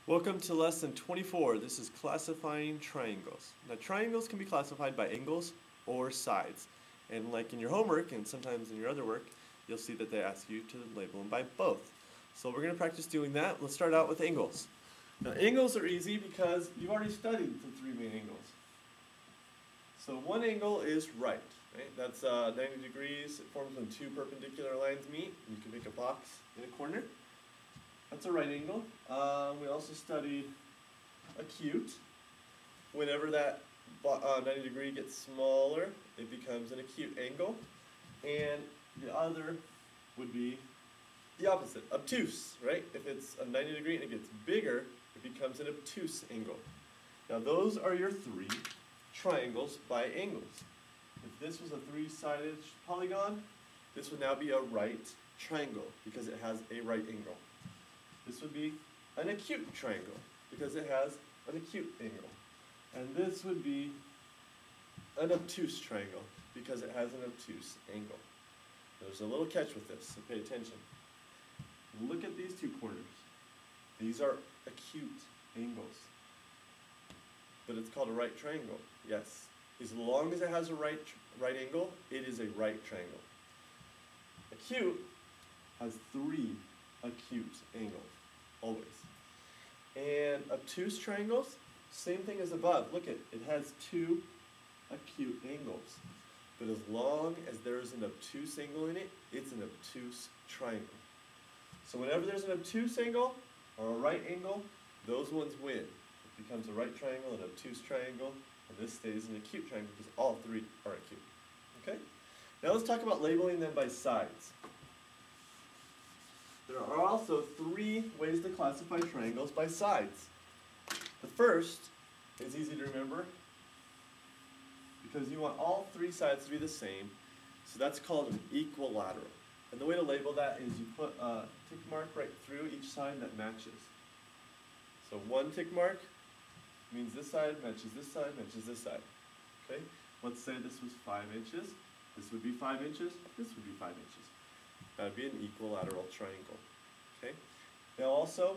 Welcome to lesson 24. This is classifying triangles. Now triangles can be classified by angles or sides. And like in your homework and sometimes in your other work, you'll see that they ask you to label them by both. So we're going to practice doing that. Let's start out with angles. Now angles are easy because you've already studied the three main angles. So one angle is right. That's 90 degrees. It forms when two perpendicular lines meet. You can make a box in a corner. That's a right angle. We also studied acute. Whenever that 90 degree gets smaller, it becomes an acute angle. And the other would be the opposite, obtuse, right? If it's a 90 degree and it gets bigger, it becomes an obtuse angle. Now those are your three triangles by angles. If this was a three-sided polygon, this would now be a right triangle because it has a right angle. This would be an acute triangle because it has an acute angle. And this would be an obtuse triangle because it has an obtuse angle. There's a little catch with this, so pay attention. Look at these two corners. These are acute angles. But it's called a right triangle, yes. As long as it has a right angle, it is a right triangle. Acute has three acute angles, always. And obtuse triangles, same thing as above. Look at it has two acute angles. But as long as there is an obtuse angle in it, it's an obtuse triangle. So whenever there's an obtuse angle or a right angle, those ones win. It becomes a right triangle, an obtuse triangle, and this stays an acute triangle because all three are acute. Okay? Now let's talk about labeling them by sides. There are also three ways to classify triangles by sides. The first is easy to remember because you want all three sides to be the same, so that's called an equilateral. And the way to label that is you put a tick mark right through each side that matches. So one tick mark means this side matches this side, matches this side. Okay? Let's say this was 5 inches. This would be 5 inches. This would be 5 inches. That would be an equilateral triangle. Okay? Now also,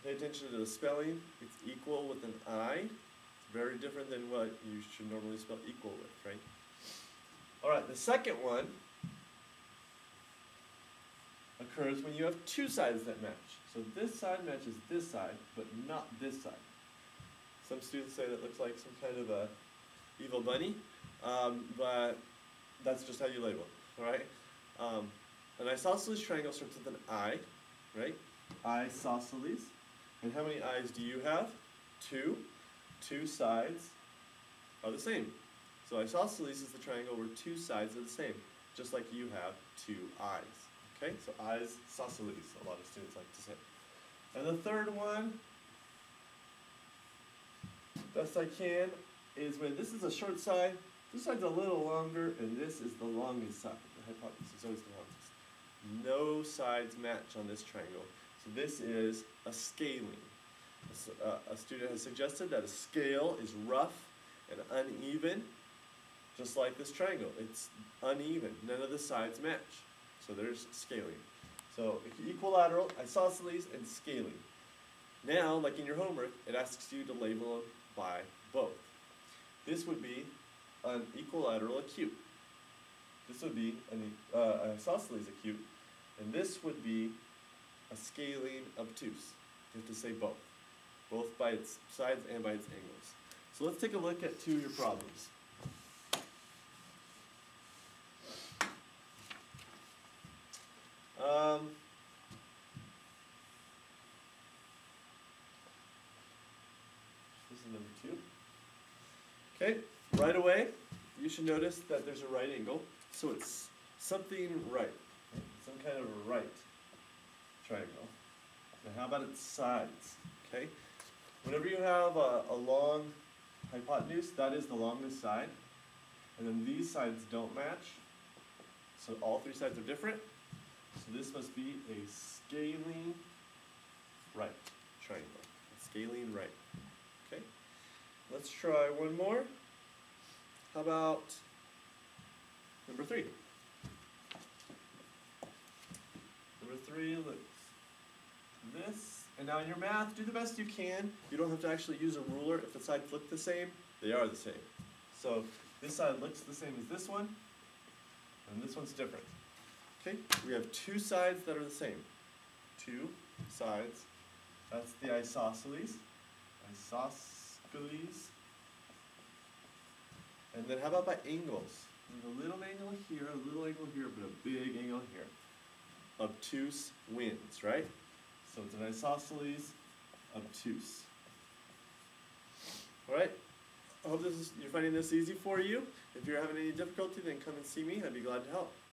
pay attention to the spelling. It's equal with an I. It's very different than what you should normally spell equal with, right? Alright, the second one occurs when you have two sides that match. So this side matches this side, but not this side. Some students say that looks like some kind of a evil bunny, but that's just how you label it, all right? An isosceles triangle starts with an I, right? Isosceles. And how many eyes do you have? Two. Two sides are the same. So isosceles is the triangle where two sides are the same, just like you have two eyes. Okay, so isosceles, a lot of students like to say. And the third one, best I can, is when this is a short side, this side's a little longer, and this is the longest side. The hypotenuse is always the longest. No sides match on this triangle. So this is a scaling. A student has suggested that a scale is rough and uneven, just like this triangle. It's uneven. None of the sides match. So there's scaling. So equilateral, isosceles, and scaling. Now, like in your homework, it asks you to label them by both. This would be an equilateral acute. This would be an isosceles acute. And this would be a scaling obtuse. You have to say both. Both by its sides and by its angles. So let's take a look at two of your problems. This is number 2. Okay, right away, you should notice that there's a right angle. So it's something right, some kind of a right triangle. Now how about its sides? Okay, whenever you have a long hypotenuse, that is the longest side. And then these sides don't match. So all three sides are different. So this must be a scaling right triangle. A scaling right. Okay. Let's try one more. How about number 3? Number 3 looks this And now in your math, do the best you can. You don't have to actually use a ruler. If the sides look the same, they are the same. So this side looks the same as this one, and this one's different. Okay, we have two sides that are the same. Two sides. That's the isosceles. Isosceles. And then how about by angles? There's a little angle here, a little angle here, but a big angle here. Obtuse wins, right? So it's an isosceles obtuse. Alright, I hope you're finding this easy for you. If you're having any difficulty, then come and see me. I'd be glad to help.